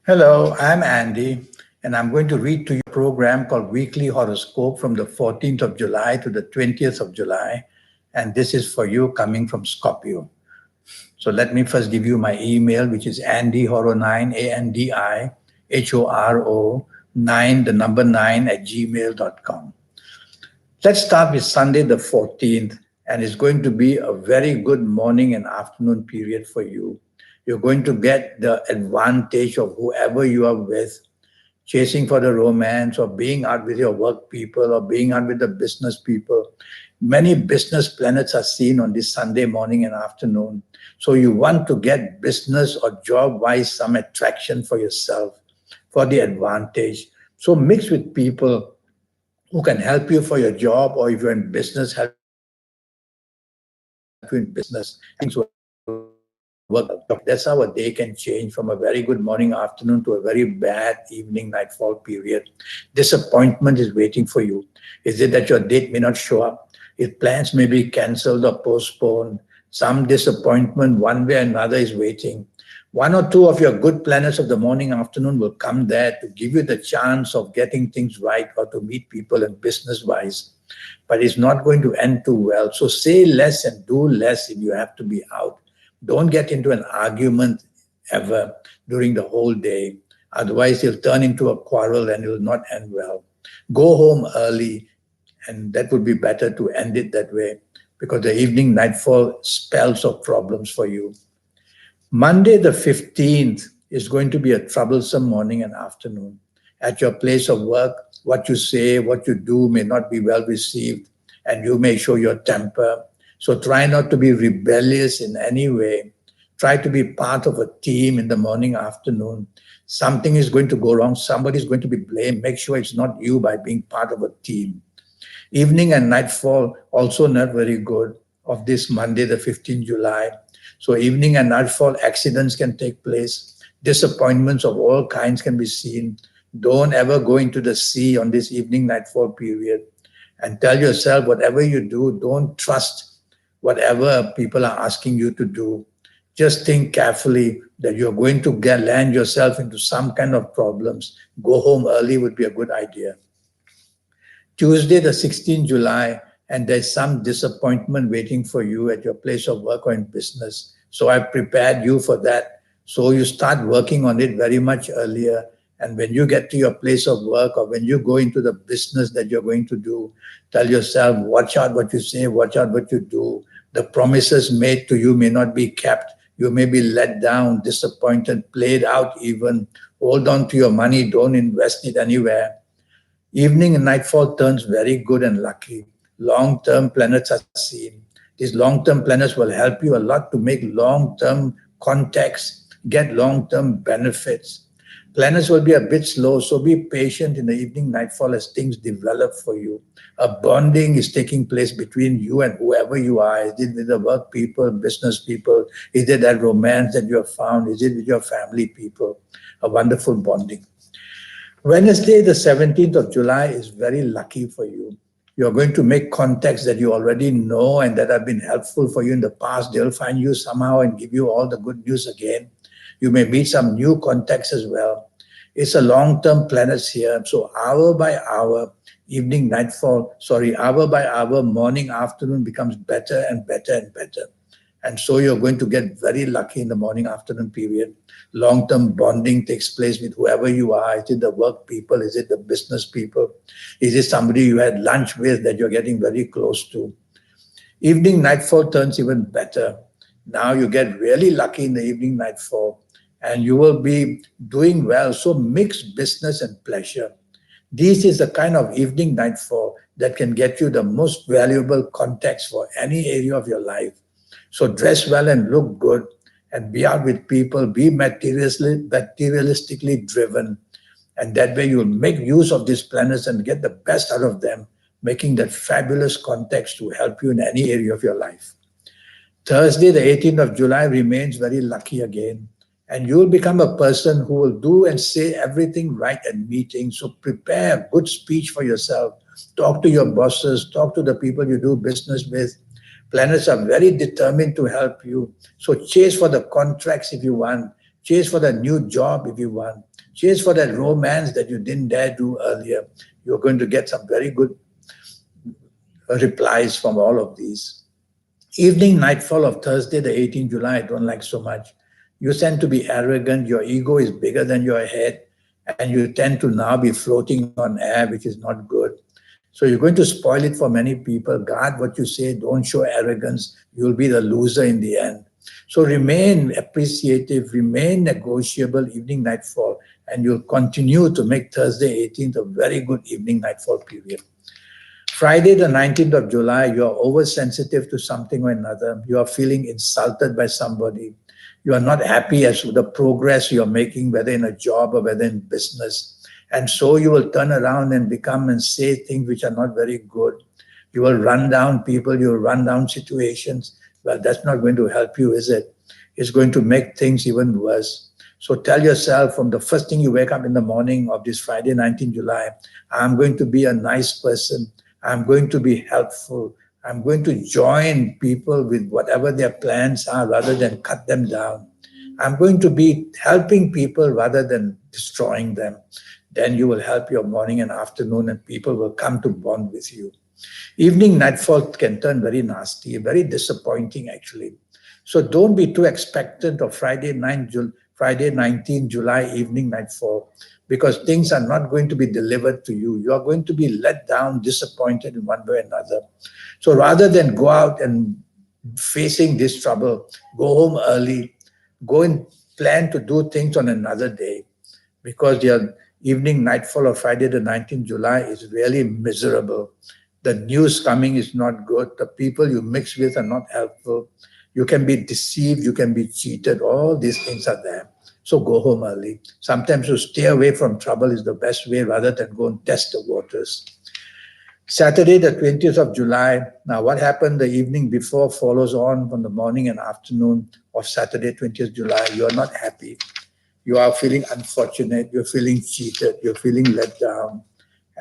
Hello, I'm Andy, and I'm going to read to you a program called Weekly Horoscope from the 14th of July to the 20th of July. And this is for you coming from Scorpio. So let me first give you my email, which is andyhoro9, ANDIHORO 9, the number 9 at gmail.com. Let's start with Sunday the 14th, and it's going to be a very good morning and afternoon period for you. You're going to get the advantage of whoever you are with, chasing for the romance or being out with your work people or being out with the business people. Many business planets are seen on this Sunday morning and afternoon. So you want to get business or job wise some attraction for yourself, for the advantage. So mix with people who can help you for your job, or if you're in business, help you in business, things will work well. That's how a day can change from a very good morning, afternoon to a very bad evening, nightfall period. Disappointment is waiting for you. Is it that your date may not show up? If plans may be cancelled or postponed, some disappointment one way or another is waiting. One or two of your good planets of the morning, afternoon will come there to give you the chance of getting things right or to meet people and business wise. But it's not going to end too well. So say less and do less if you have to be out. Don't get into an argument ever during the whole day. Otherwise, it'll turn into a quarrel and it will not end well. Go home early, and that would be better to end it that way because the evening nightfall spells of problems for you. Monday, the 15th, is going to be a troublesome morning and afternoon. At your place of work, what you say, what you do may not be well received, and you may show your temper. So try not to be rebellious in any way. Try to be part of a team in the morning, afternoon. Something is going to go wrong. Somebody is going to be blamed. Make sure it's not you by being part of a team. Evening and nightfall also not very good of this Monday, the 15th July. So evening and nightfall accidents can take place. Disappointments of all kinds can be seen. Don't ever go into the sea on this evening nightfall period. And tell yourself, whatever you do, don't trust whatever people are asking you to do. Just think carefully that you're going to land yourself into some kind of problems. Go home early would be a good idea. Tuesday, the 16th July, and there's some disappointment waiting for you at your place of work or in business. So I've prepared you for that. So you start working on it very much earlier. And when you get to your place of work or when you go into the business that you're going to do, tell yourself, watch out what you say, watch out what you do. The promises made to you may not be kept. You may be let down, disappointed, played out even. Hold on to your money, don't invest it anywhere. Evening and nightfall turns very good and lucky. Long-term planets are seen. These long-term planets will help you a lot to make long-term contacts, get long-term benefits. Planets will be a bit slow, so be patient in the evening nightfall as things develop for you. A bonding is taking place between you and whoever you are. Is it with the work people, business people? Is it that romance that you have found? Is it with your family people? A wonderful bonding. Wednesday, the 17th of July is very lucky for you. You're going to make contacts that you already know and that have been helpful for you in the past. They'll find you somehow and give you all the good news again. You may meet some new contacts as well. It's a long-term planets here. So hour by hour, hour by hour, morning, afternoon becomes better and better and better. And so you're going to get very lucky in the morning, afternoon period. Long-term bonding takes place with whoever you are. Is it the work people? Is it the business people? Is it somebody you had lunch with that you're getting very close to? Evening nightfall turns even better. Now you get really lucky in the evening nightfall and you will be doing well. So mix business and pleasure. This is the kind of evening nightfall that can get you the most valuable contacts for any area of your life. So dress well and look good and be out with people, be materialistically driven. And that way you'll make use of these planets and get the best out of them, making that fabulous context to help you in any area of your life. Thursday, the 18th of July remains very lucky again. And you will become a person who will do and say everything right at meetings. So prepare a good speech for yourself. Talk to your bosses, talk to the people you do business with. Planets are very determined to help you. So chase for the contracts if you want. Chase for that new job if you want. Chase for that romance that you didn't dare do earlier. You're going to get some very good replies from all of these. Evening nightfall of Thursday, the 18th July, I don't like so much. You tend to be arrogant, your ego is bigger than your head, and you tend to now be floating on air, which is not good. So you're going to spoil it for many people. Guard what you say, don't show arrogance. You'll be the loser in the end. So remain appreciative, remain negotiable evening nightfall, and you'll continue to make Thursday 18th a very good evening nightfall period. Friday, the 19th of July, you are oversensitive to something or another. You are feeling insulted by somebody. You are not happy as to the progress you're making, whether in a job or whether in business. And so you will turn around and become and say things which are not very good. You will run down people, you will run down situations. Well, that's not going to help you, is it? It's going to make things even worse. So tell yourself from the first thing you wake up in the morning of this Friday, 19th July, I'm going to be a nice person. I'm going to be helpful. I'm going to join people with whatever their plans are rather than cut them down. I'm going to be helping people rather than destroying them. Then you will help your morning and afternoon and people will come to bond with you. Evening nightfall can turn very nasty, very disappointing actually. So don't be too expectant of Friday 19th July evening nightfall, because things are not going to be delivered to you. You are going to be let down, disappointed in one way or another. So rather than go out and facing this trouble, go home early, go and plan to do things on another day, because your evening nightfall of Friday the 19th July is really miserable. The news coming is not good. The people you mix with are not helpful. You can be deceived, you can be cheated. All these things are there. So go home early. Sometimes to stay away from trouble is the best way rather than go and test the waters. Saturday, the 20th of July. Now, what happened the evening before follows on from the morning and afternoon of Saturday, 20th July. You are not happy. You are feeling unfortunate. You're feeling cheated. You're feeling let down.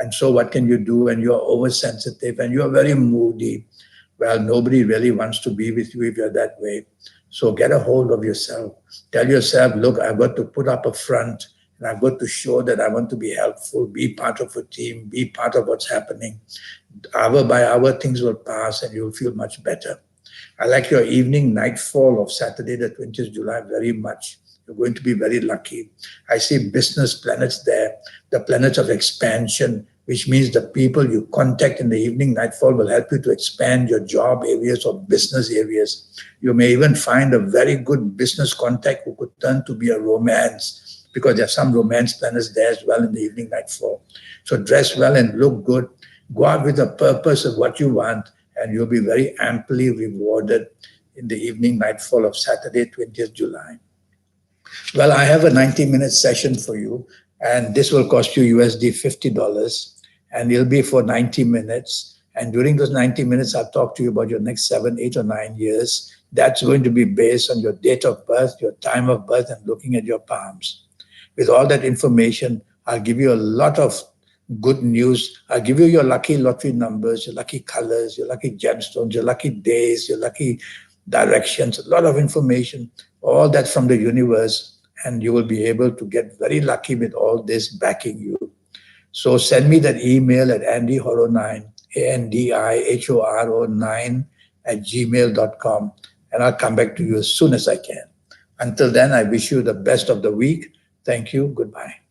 And so what can you do when you're oversensitive and you're very moody? Well, nobody really wants to be with you if you're that way. So get a hold of yourself. Tell yourself, look, I've got to put up a front and I've got to show that I want to be helpful, be part of a team, be part of what's happening. Hour by hour, things will pass and you'll feel much better. I like your evening nightfall of Saturday, the 20th July very much. You're going to be very lucky. I see business planets there, the planets of expansion, which means the people you contact in the evening nightfall will help you to expand your job areas or business areas. You may even find a very good business contact who could turn to be a romance, because there are some romance planets there as well in the evening nightfall. So dress well and look good. Go out with a purpose of what you want, and you'll be very amply rewarded in the evening nightfall of Saturday, 20th July. Well, I have a 90-minute session for you, and this will cost you USD $50. And it'll be for 90 minutes. And during those 90 minutes, I'll talk to you about your next 7, 8, or 9 years. That's going to be based on your date of birth, your time of birth, and looking at your palms. With all that information, I'll give you a lot of good news. I'll give you your lucky lottery numbers, your lucky colors, your lucky gemstones, your lucky days, your lucky directions, a lot of information, all that from the universe. And you will be able to get very lucky with all this backing you. So send me that email at andyhoro9, ANDIHORO9 @gmail.com, and I'll come back to you as soon as I can. Until then, I wish you the best of the week. Thank you. Goodbye.